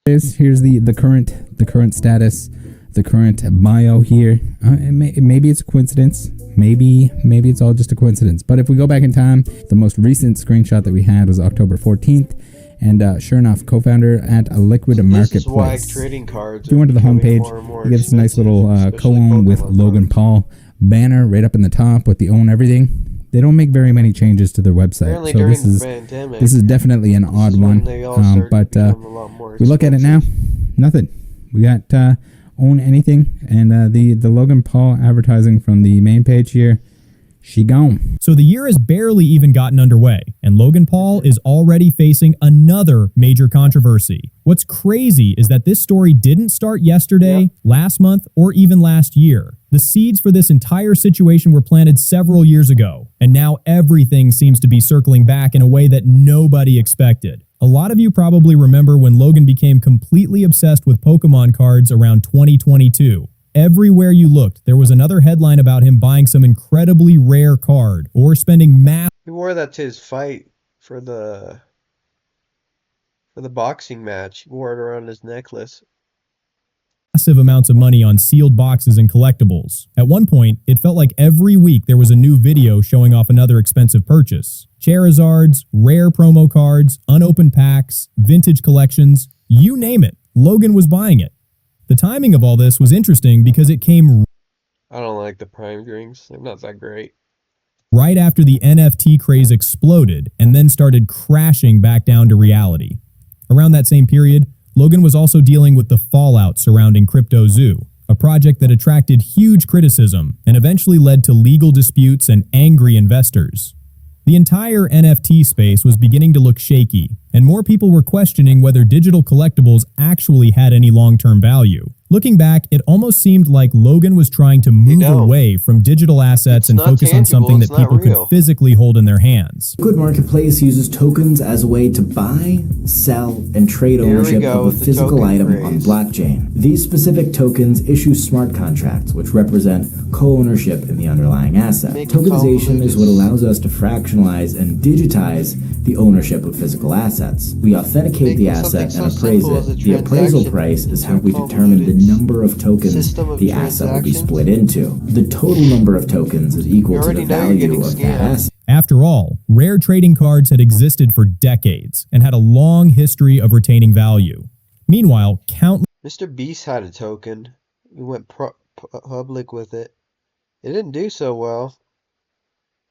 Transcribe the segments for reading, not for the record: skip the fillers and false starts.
Here's the current status, the current bio here. Maybe it's a coincidence. Maybe it's all just a coincidence. But if we go back in time, the most recent screenshot that we had was October 14th. And sure enough, co-founder at a Liquid Marketplace. Trading cards. If you went to the homepage, you get this nice little co-own with Logan Paul banner right up in the top with the own everything. They don't make very many changes to their website, so this is definitely an odd one. But we look at it now, nothing. We got own anything, and the Logan Paul advertising from the main page here, she gone. So the year has barely even gotten underway, and Logan Paul is already facing another major controversy. What's crazy is that this story didn't start yesterday, last month, or even last year. The seeds for this entire situation were planted several years ago, and now everything seems to be circling back in a way that nobody expected. A lot of you probably remember when Logan became completely obsessed with Pokemon cards around 2022. Everywhere you looked, there was another headline about him buying some incredibly rare card or spending He wore that to his fight for the boxing match. He wore it around his necklace. Massive amounts of money on sealed boxes and collectibles. At one point, it felt like every week there was a new video showing off another expensive purchase. Charizards, rare promo cards, unopened packs, vintage collections, you name it, Logan was buying it. The timing of all this was interesting because it came I don't like the prime drinks. They're not that great. right after the NFT craze exploded and then started crashing back down to reality. Around that same period, Logan was also dealing with the fallout surrounding Crypto Zoo, a project that attracted huge criticism and eventually led to legal disputes and angry investors. The entire NFT space was beginning to look shaky, and more people were questioning whether digital collectibles actually had any long-term value. Looking back, it almost seemed like Logan was trying to move away from digital assets and focus on something that people could physically hold in their hands. Liquid Marketplace uses tokens as a way to buy, sell, and trade ownership of a physical item on blockchain. These specific tokens issue smart contracts, which represent co-ownership in the underlying asset. Tokenization is what allows us to fractionalize and digitize the ownership of physical assets. We authenticate the asset and appraise it. The appraisal price is how we determine the number of tokens the asset will be split into. The total number of tokens is equal to the value of that asset. After all, rare trading cards had existed for decades and had a long history of retaining value. Meanwhile, countless Mr. Beast had a token. He went public with it. It didn't do so well.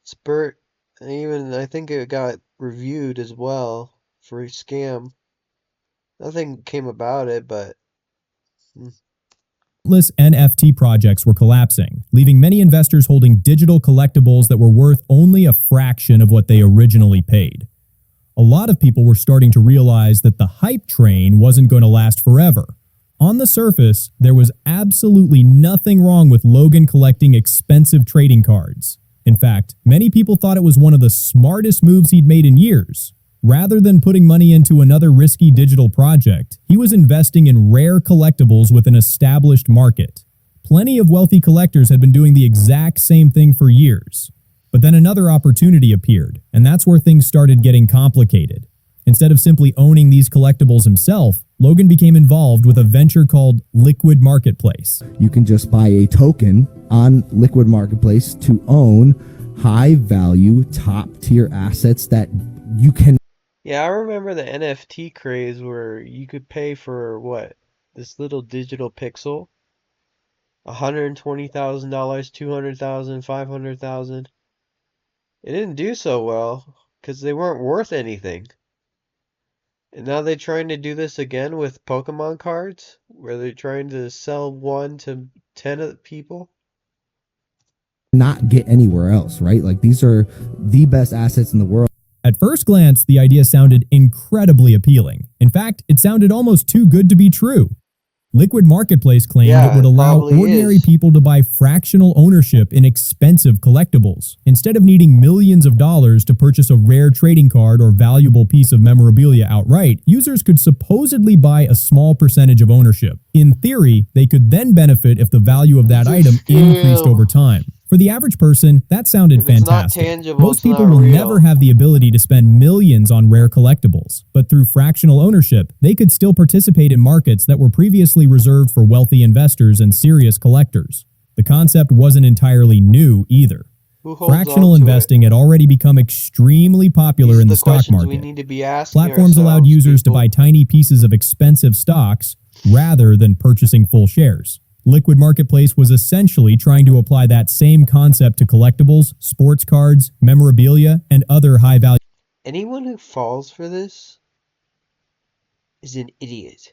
Spurt, even I think it got reviewed as well for a scam. Nothing came about it, but NFT projects were collapsing, leaving many investors holding digital collectibles that were worth only a fraction of what they originally paid. A lot of people were starting to realize that the hype train wasn't going to last forever. On the surface, there was absolutely nothing wrong with Logan collecting expensive trading cards. In fact, many people thought it was one of the smartest moves he'd made in years. Rather than putting money into another risky digital project, he was investing in rare collectibles with an established market. Plenty of wealthy collectors had been doing the exact same thing for years. But then another opportunity appeared, and that's where things started getting complicated. Instead of simply owning these collectibles himself, Logan became involved with a venture called Liquid Marketplace. You can just buy a token on Liquid Marketplace to own high-value, top-tier assets that you can... Yeah, I remember the NFT craze where you could pay for what? This little digital pixel? $120,000, $200,000, $500,000. It didn't do so well because they weren't worth anything. And now they're trying to do this again with Pokemon cards, where they're trying to sell 1 to 10 people. Not get anywhere else, right? Like, these are the best assets in the world. At first glance, the idea sounded incredibly appealing. In fact, it sounded almost too good to be true. Liquid Marketplace claimed it would allow ordinary people to buy fractional ownership in expensive collectibles. Instead of needing millions of dollars to purchase a rare trading card or valuable piece of memorabilia outright, users could supposedly buy a small percentage of ownership. In theory, they could then benefit if the value of that item increased over time. For the average person, that sounded If it's not fantastic. tangible, Most it's people not will real. never have the ability to spend millions on rare collectibles, but through fractional ownership, they could still participate in markets that were previously reserved for wealthy investors and serious collectors. The concept wasn't entirely new either. Fractional investing had already become extremely popular in the stock market. Platforms allowed users to buy tiny pieces of expensive stocks rather than purchasing full shares. Liquid Marketplace was essentially trying to apply that same concept to collectibles, sports cards, memorabilia, and other high-value. Anyone who falls for this is an idiot.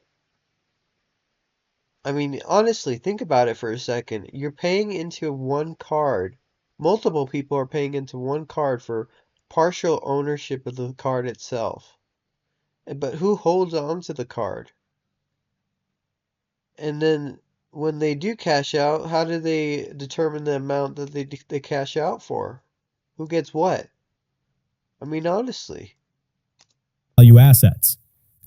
I mean, honestly, think about it for a second. You're paying into one card. Multiple people are paying into one card for partial ownership of the card itself. But who holds on to the card? And then when they do cash out, how do they determine the amount that they cash out for? Who gets what? I mean, honestly. Value assets.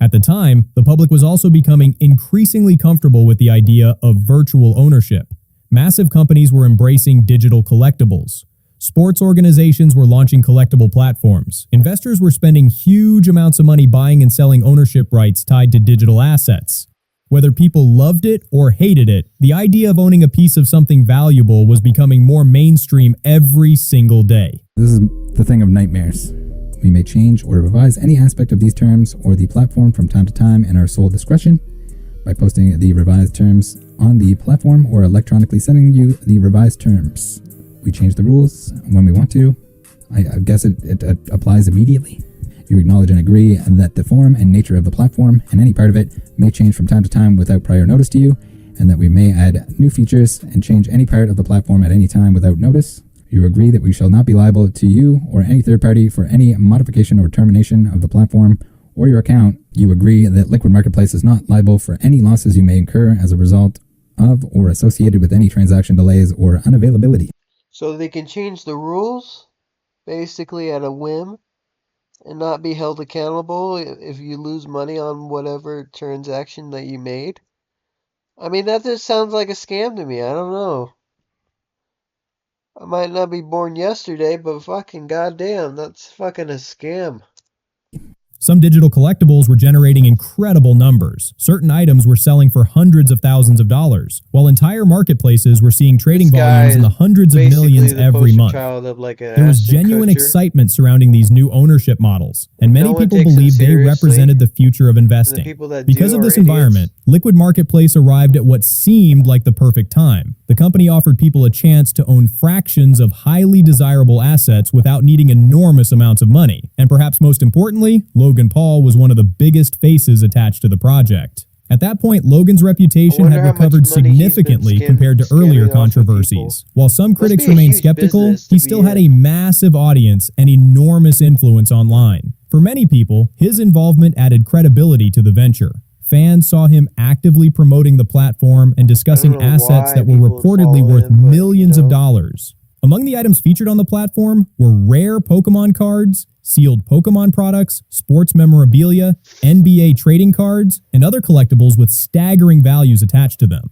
At the time, the public was also becoming increasingly comfortable with the idea of virtual ownership. Massive companies were embracing digital collectibles. Sports organizations were launching collectible platforms. Investors were spending huge amounts of money buying and selling ownership rights tied to digital assets. Whether people loved it or hated it, the idea of owning a piece of something valuable was becoming more mainstream every single day. This is the thing of nightmares. We may change or revise any aspect of these terms or the platform from time to time in our sole discretion by posting the revised terms on the platform or electronically sending you the revised terms. We change the rules when we want to. I guess it applies immediately. You acknowledge and agree that the form and nature of the platform and any part of it may change from time to time without prior notice to you, and that we may add new features and change any part of the platform at any time without notice. You agree that we shall not be liable to you or any third party for any modification or termination of the platform or your account. You agree that Liquid Marketplace is not liable for any losses you may incur as a result of or associated with any transaction delays or unavailability. So they can change the rules basically at a whim and not be held accountable if you lose money on whatever transaction that you made? I mean, that just sounds like a scam to me. I don't know. I might not be born yesterday, but fucking goddamn, that's fucking a scam. Some digital collectibles were generating incredible numbers. Certain items were selling for hundreds of thousands of dollars, while entire marketplaces were seeing trading volumes in the hundreds of millions every month. There was genuine excitement surrounding these new ownership models, and many people believed they represented the future of investing. Because of this environment, Liquid Marketplace arrived at what seemed like the perfect time. The company offered people a chance to own fractions of highly desirable assets without needing enormous amounts of money. And perhaps most importantly, Logan Paul was one of the biggest faces attached to the project. At that point, Logan's reputation had recovered significantly compared to earlier controversies. While some critics remained skeptical, he still had a massive audience and enormous influence online. For many people, his involvement added credibility to the venture. Fans saw him actively promoting the platform and discussing assets that were reportedly worth millions of dollars. Among the items featured on the platform were rare Pokemon cards, sealed Pokemon products, sports memorabilia, NBA trading cards, and other collectibles with staggering values attached to them.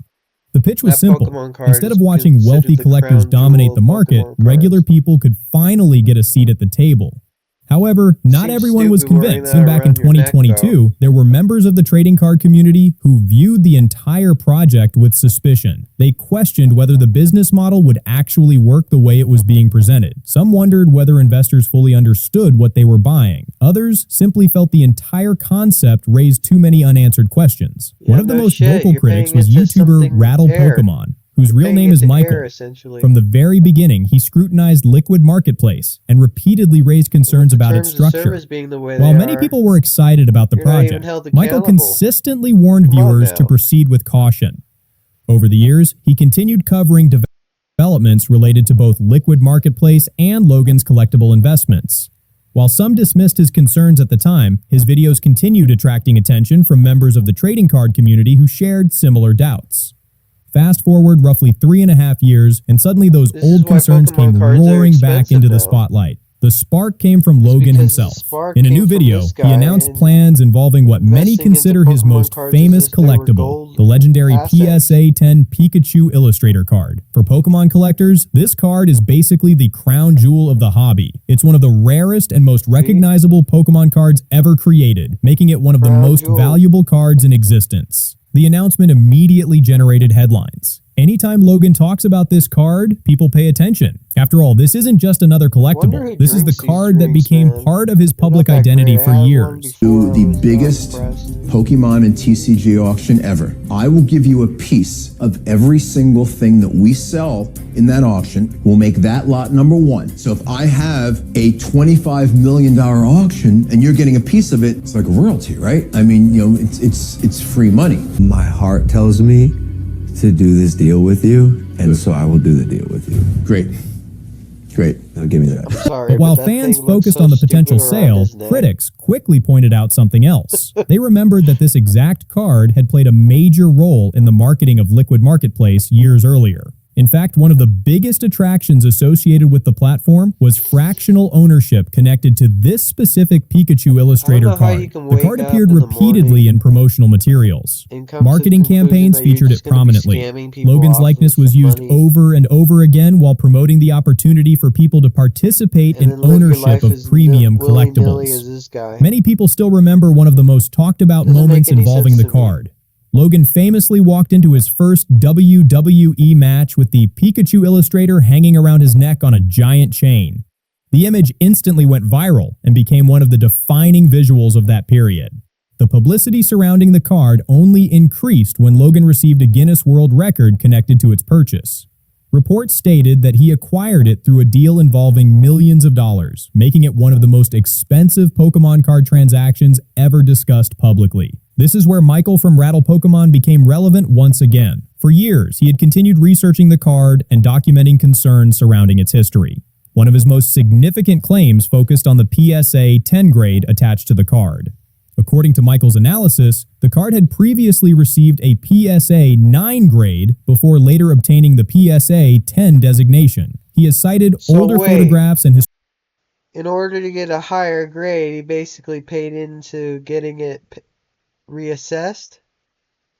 The pitch was simple. Instead of watching wealthy collectors dominate the market, regular people could finally get a seat at the table. However, not everyone was convinced, and back in 2022, there were members of the trading card community who viewed the entire project with suspicion. They questioned whether the business model would actually work the way it was being presented. Some wondered whether investors fully understood what they were buying. Others simply felt the entire concept raised too many unanswered questions. One of the most vocal critics was YouTuber Rattle Pokemon, whose real name is Michael. From the very beginning, he scrutinized Liquid Marketplace and repeatedly raised concerns about its structure. While many people were excited about the project, Michael consistently warned viewers to proceed with caution. Over the years, he continued covering developments related to both Liquid Marketplace and Logan's collectible investments. While some dismissed his concerns at the time, his videos continued attracting attention from members of the trading card community who shared similar doubts. Fast forward roughly 3.5 years, and suddenly those old concerns came roaring back into the spotlight. The spark came from Logan himself. In a new video, he announced plans involving what many consider his most famous collectible, the legendary PSA 10 Pikachu Illustrator card. For Pokemon collectors, this card is basically the crown jewel of the hobby. It's one of the rarest and most recognizable Pokemon cards ever created, making it one of the most valuable cards in existence. The announcement immediately generated headlines. Anytime Logan talks about this card, people pay attention. After all, this isn't just another collectible. This is the card that became part of his public identity for years. The biggest Pokemon and TCG auction ever. I will give you a piece of every single thing that we sell in that auction. We'll make that lot number one. So if I have a $25 million auction and you're getting a piece of it, it's like a royalty, right? I mean, you know, it's free money. My heart tells me to do this deal with you, and so I will do the deal with you. Great. Now give me that. Sorry, but while fans focused on the potential sale, critics quickly pointed out something else. They remembered that this exact card had played a major role in the marketing of Liquid Marketplace years earlier. In fact, one of the biggest attractions associated with the platform was fractional ownership connected to this specific Pikachu Illustrator card. The card appeared repeatedly in promotional materials. Marketing campaigns featured it prominently. Logan's likeness was used over and over again while promoting the opportunity for people to participate in ownership of premium collectibles. Many people still remember one of the most talked about moments involving the card. Logan famously walked into his first WWE match with the Pikachu Illustrator hanging around his neck on a giant chain. The image instantly went viral and became one of the defining visuals of that period. The publicity surrounding the card only increased when Logan received a Guinness World Record connected to its purchase. Reports stated that he acquired it through a deal involving millions of dollars, making it one of the most expensive Pokemon card transactions ever discussed publicly. This is where Michael from Rattle Pokemon became relevant once again. For years, he had continued researching the card and documenting concerns surrounding its history. One of his most significant claims focused on the PSA 10 grade attached to the card. According to Michael's analysis, the card had previously received a PSA 9 grade before later obtaining the PSA 10 designation. He has cited older photographs and his... In order to get a higher grade, he basically paid into getting it reassessed?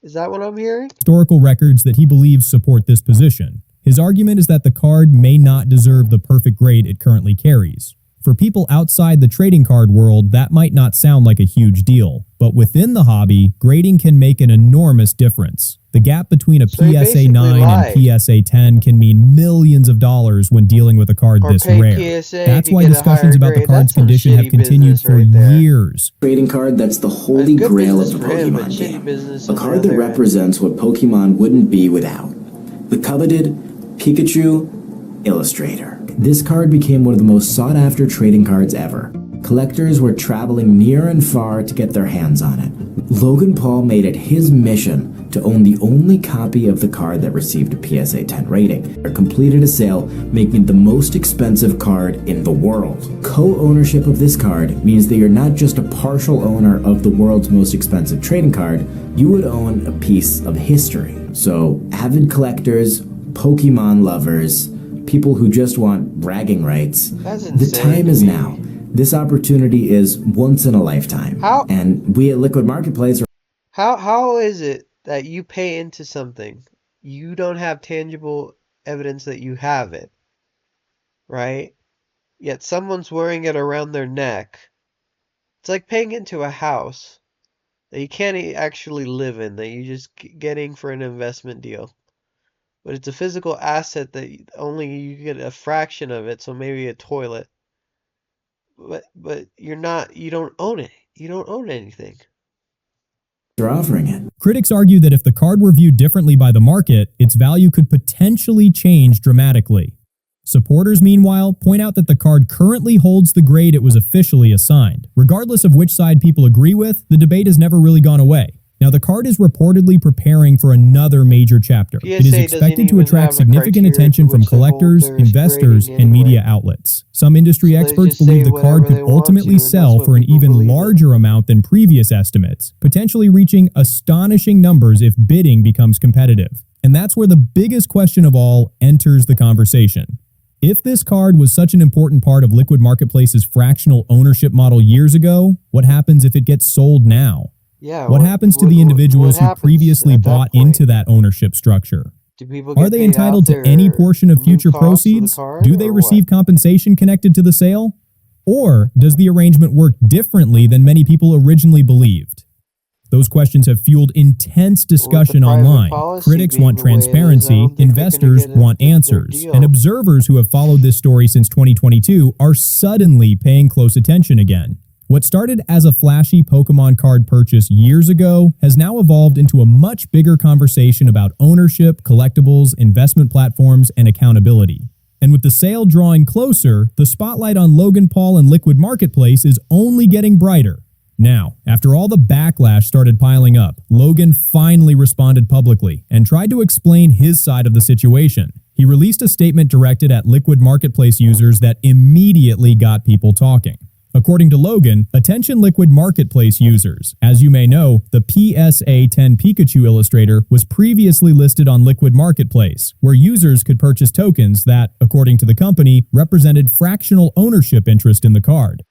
Is that what I'm hearing? Historical records that he believes support this position. His argument is that the card may not deserve the perfect grade it currently carries. For people outside the trading card world, that might not sound like a huge deal, but within the hobby, grading can make an enormous difference. The gap between a PSA 9 and PSA 10 can mean millions of dollars when dealing with a card this rare. That's why discussions about the card's condition have continued for years. Trading card that's the holy grail of the Pokemon game. A card that represents what Pokemon wouldn't be without. The coveted Pikachu Illustrator. This card became one of the most sought-after trading cards ever. Collectors were traveling near and far to get their hands on it. Logan Paul made it his mission to own the only copy of the card that received a PSA 10 rating, or completed a sale, making it the most expensive card in the world. Co-ownership of this card means that you're not just a partial owner of the world's most expensive trading card, you would own a piece of history. So, avid collectors, Pokemon lovers, people who just want bragging rights, the time is now. This opportunity is once in a lifetime. And we at Liquid Marketplace are... How is it that you pay into something, you don't have tangible evidence that you have it, right? Yet someone's wearing it around their neck. It's like paying into a house that you can't actually live in, that you're just getting for an investment deal. But it's a physical asset that only you get a fraction of it, so maybe a toilet. But you don't own it. You don't own anything. They're offering it. Critics argue that if the card were viewed differently by the market, its value could potentially change dramatically. Supporters, meanwhile, point out that the card currently holds the grade it was officially assigned. Regardless of which side people agree with, the debate has never really gone away. Now, the card is reportedly preparing for another major chapter. It is expected to attract significant attention from collectors, investors, and media outlets. Some industry experts believe the card could ultimately sell for an even larger amount than previous estimates, potentially reaching astonishing numbers if bidding becomes competitive. And that's where the biggest question of all enters the conversation. If this card was such an important part of Liquid Marketplace's fractional ownership model years ago, what happens if it gets sold now? Yeah. What happens to the individuals who previously bought into that ownership structure? Do people get Are they paid entitled out to any their portion of new future cost of the proceeds? card, Do they or receive what? compensation connected to the sale? Or does the arrangement work differently than many people originally believed? Those questions have fueled intense discussion private online. policy Critics being want the way it is, I transparency, don't think they're gonna investors get want their answers, deal. and observers who have followed this story since 2022 are suddenly paying close attention again. What started as a flashy Pokemon card purchase years ago has now evolved into a much bigger conversation about ownership, collectibles, investment platforms, and accountability. And with the sale drawing closer, the spotlight on Logan Paul and Liquid Marketplace is only getting brighter. Now, after all the backlash started piling up, Logan finally responded publicly and tried to explain his side of the situation. He released a statement directed at Liquid Marketplace users that immediately got people talking. According to Logan, attention Liquid Marketplace users. As you may know, the PSA 10 Pikachu illustrator was previously listed on Liquid Marketplace, where users could purchase tokens that, according to the company, represented fractional ownership interest in the card.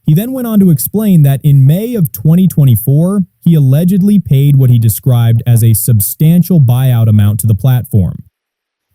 He then went on to explain that in May of 2024, he allegedly paid what he described as a substantial buyout amount to the platform.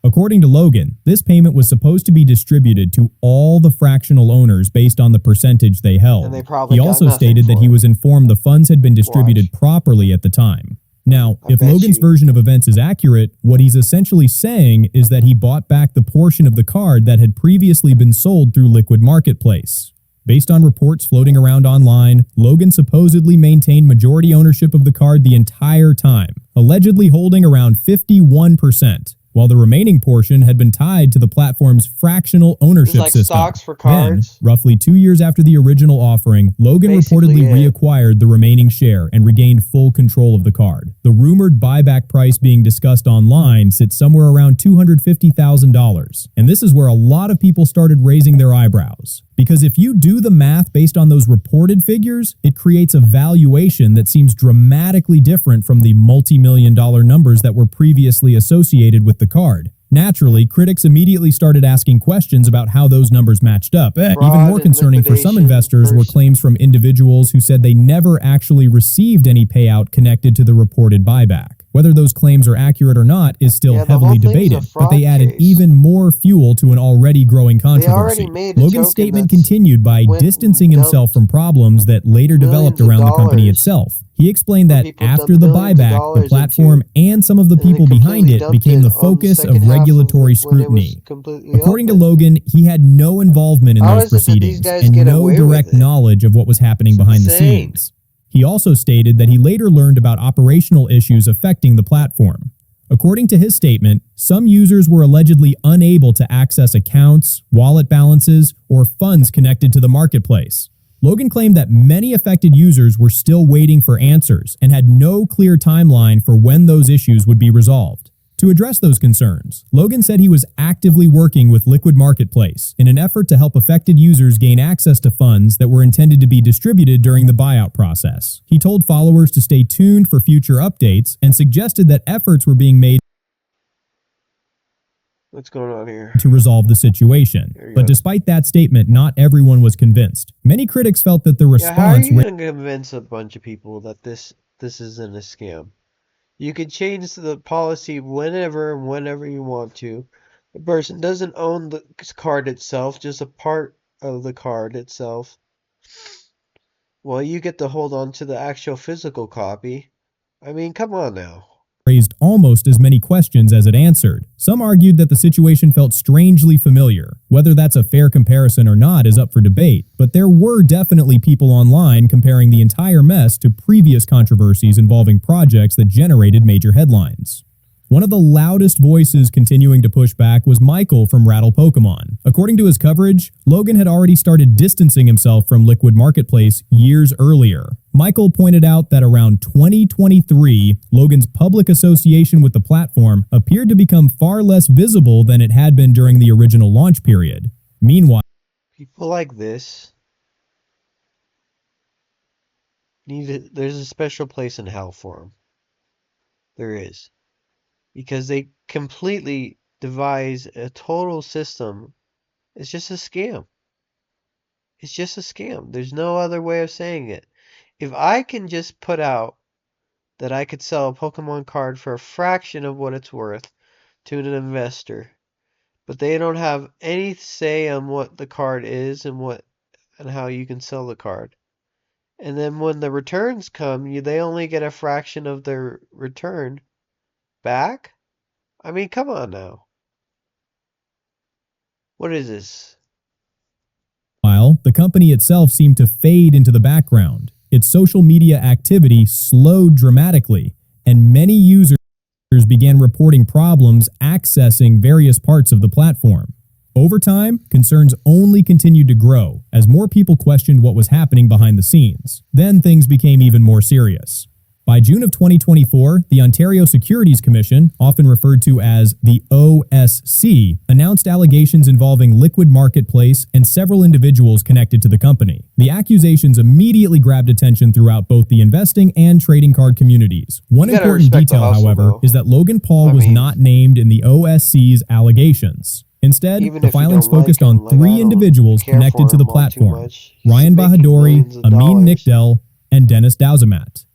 According to Logan, this payment was supposed to be distributed to all the fractional owners based on the percentage they held. And they probably He got also nothing stated that for he it. was informed the funds had been distributed properly at the time. Now, if bet Logan's you. version of events is accurate, what he's essentially saying is that he bought back the portion of the card that had previously been sold through Liquid Marketplace. Based on reports floating around online, Logan supposedly maintained majority ownership of the card the entire time, allegedly holding around 51%, while the remaining portion had been tied to the platform's fractional ownership like system. stocks for Then, cards. roughly 2 years after the original offering, Logan Basically reportedly it. reacquired the remaining share and regained full control of the card. The rumored buyback price being discussed online sits somewhere around $250,000, and this is where a lot of people started raising their eyebrows. Because if you do the math based on those reported figures, it creates a valuation that seems dramatically different from the multi-million-dollar numbers that were previously associated with the card. Naturally, critics immediately started asking questions about how those numbers matched up. Even more and concerning for some liquidation investors were versus- claims from individuals who said they never actually received any payout connected to the reported buyback. Whether those claims are accurate or not is still Yeah, the heavily whole thing's a debated, but they fraud added case. even more fuel to an already growing already controversy. made a Logan's token statement that's continued by went distancing and himself dumped from problems that later developed millions of around the company dollars. itself. He explained that people after dumped the millions of buyback, the dollars platform and some of the and they people behind completely it dumped became it the on the focus second of half regulatory when it was scrutiny. completely According to open. Logan, he had no involvement in How those is it that these proceedings guys and get no away with direct it? knowledge of what was happening behind the insane. scenes. He also stated that he later learned about operational issues affecting the platform. According to his statement, some users were allegedly unable to access accounts, wallet balances, or funds connected to the marketplace. Logan claimed that many affected users were still waiting for answers and had no clear timeline for when those issues would be resolved. To address those concerns, Logan said he was actively working with Liquid Marketplace in an effort to help affected users gain access to funds that were intended to be distributed during the buyout process. He told followers to stay tuned for future updates and suggested that efforts were being made What's going on here? to resolve the situation. There you But go. despite that statement, not everyone was convinced. Many critics felt that the Yeah, how are response you going to convince a bunch of people that this isn't a scam? You can change the policy whenever and whenever you want to. The person doesn't own the card itself, just a part of the card itself. Well, you get to hold on to the actual physical copy. I mean, come on now. raised almost as many questions as it answered. Some argued that the situation felt strangely familiar. Whether that's a fair comparison or not is up for debate, but there were definitely people online comparing the entire mess to previous controversies involving projects that generated major headlines. One of the loudest voices continuing to push back was Michael from Rattle Pokemon. According to his coverage, Logan had already started distancing himself from Liquid Marketplace years earlier. Michael pointed out that around 2023, Logan's public association with the platform appeared to become far less visible than it had been during the original launch period. Meanwhile, people like this there's a special place in hell for them. There is. Because they completely devise a total system It's just a scam. It's just a scam. There's no other way of saying it. If I can just put out that I could sell a Pokemon card for a fraction of what it's worth to an investor, but they don't have any say on what the card is and how you can sell the card. And then when the returns come, they only get a fraction of their return back? I mean, come on now. What is this? While the company itself seemed to fade into the background, its social media activity slowed dramatically, and many users began reporting problems accessing various parts of the platform. Over time, concerns only continued to grow as more people questioned what was happening behind the scenes. Then things became even more serious. By June of 2024, the Ontario Securities Commission, often referred to as the OSC, announced allegations involving Liquid Marketplace and several individuals connected to the company. The accusations immediately grabbed attention throughout both the investing and trading card communities. One important detail, however, is that Logan Paul was not named in the OSC's allegations. Instead, the filings focused on three individuals connected to the platform: Ryan Bahadori, Amin Nickdell, and Dennis Dauzamat.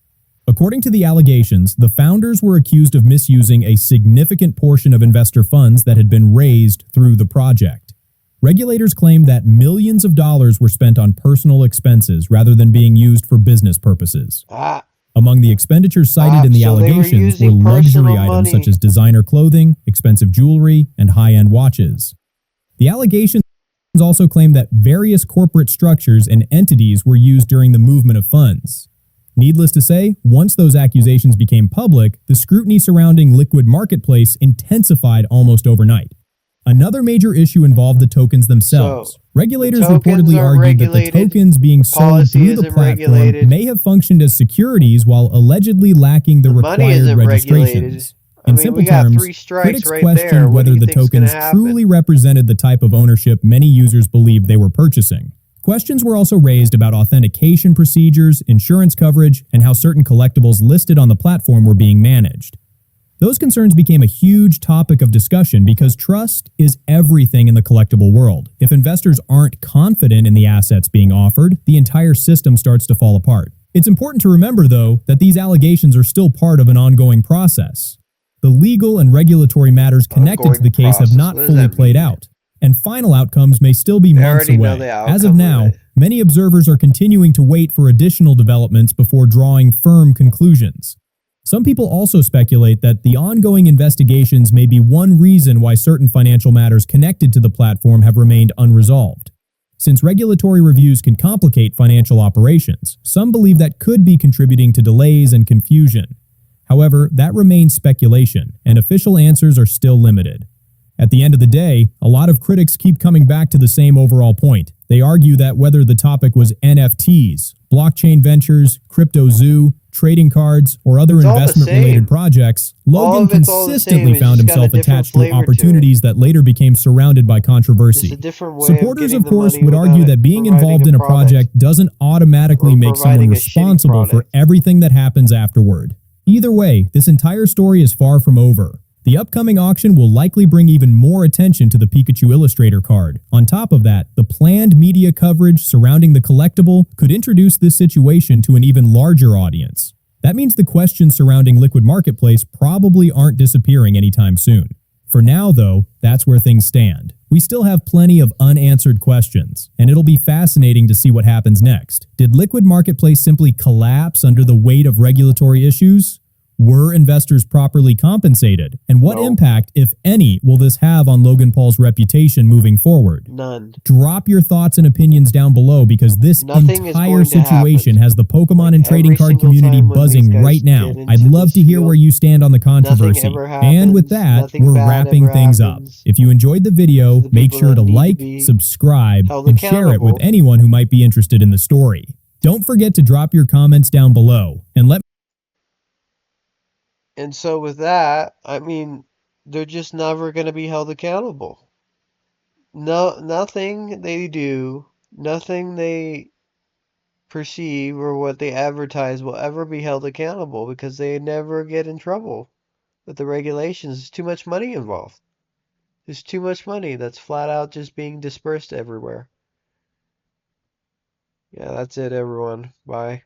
According to the allegations, the founders were accused of misusing a significant portion of investor funds that had been raised through the project. Regulators claimed that millions of dollars were spent on personal expenses rather than being used for business purposes. Among the expenditures cited in the allegations were luxury items such as designer clothing, expensive jewelry, and high-end watches. The allegations also claimed that various corporate structures and entities were used during the movement of funds. Needless to say, once those accusations became public, the scrutiny surrounding Liquid Marketplace intensified almost overnight. Another major issue involved the tokens themselves. Regulators reportedly argued that the tokens being sold through the platform may have functioned as securities while allegedly lacking the required registrations. In simple terms, critics questioned whether the tokens truly represented the type of ownership many users believed they were purchasing. Questions were also raised about authentication procedures, insurance coverage, and how certain collectibles listed on the platform were being managed. Those concerns became a huge topic of discussion because trust is everything in the collectible world. If investors aren't confident in the assets being offered, the entire system starts to fall apart. It's important to remember, though, that these allegations are still part of an ongoing process. The legal and regulatory matters connected to the case have not fully played out, and final outcomes may still be months away. As of now, many observers are continuing to wait for additional developments before drawing firm conclusions. Some people also speculate that the ongoing investigations may be one reason why certain financial matters connected to the platform have remained unresolved. Since regulatory reviews can complicate financial operations, some believe that could be contributing to delays and confusion. However, that remains speculation, and official answers are still limited. At the end of the day, a lot of critics keep coming back to the same overall point. They argue that whether the topic was NFTs, blockchain ventures, crypto zoo, trading cards, or other investment-related projects, Logan consistently found himself attached to opportunities that later became surrounded by controversy. Supporters, of course, would argue that being involved in a project doesn't automatically make someone responsible for everything that happens afterward. Either way, this entire story is far from over. The upcoming auction will likely bring even more attention to the Pikachu Illustrator card. On top of that, the planned media coverage surrounding the collectible could introduce this situation to an even larger audience. That means the questions surrounding Liquid Marketplace probably aren't disappearing anytime soon. For now, though, that's where things stand. We still have plenty of unanswered questions, and it'll be fascinating to see what happens next. Did Liquid Marketplace simply collapse under the weight of regulatory issues? Were investors properly compensated? And what impact, if any, will this have on Logan Paul's reputation moving forward? None. Drop your thoughts and opinions down below because this entire situation has the Pokemon and trading card community buzzing right now. I'd love to hear where you stand on the controversy. And with that, we're wrapping things up. If you enjoyed the video, make sure to like, subscribe, and share it with anyone who might be interested in the story. Don't forget to drop your comments down below and let And so with that, I mean, they're just never going to be held accountable. No, nothing they do, nothing they perceive or what they advertise will ever be held accountable because they never get in trouble with the regulations. There's too much money involved. There's too much money that's flat out just being dispersed everywhere. Yeah, that's it, everyone. Bye.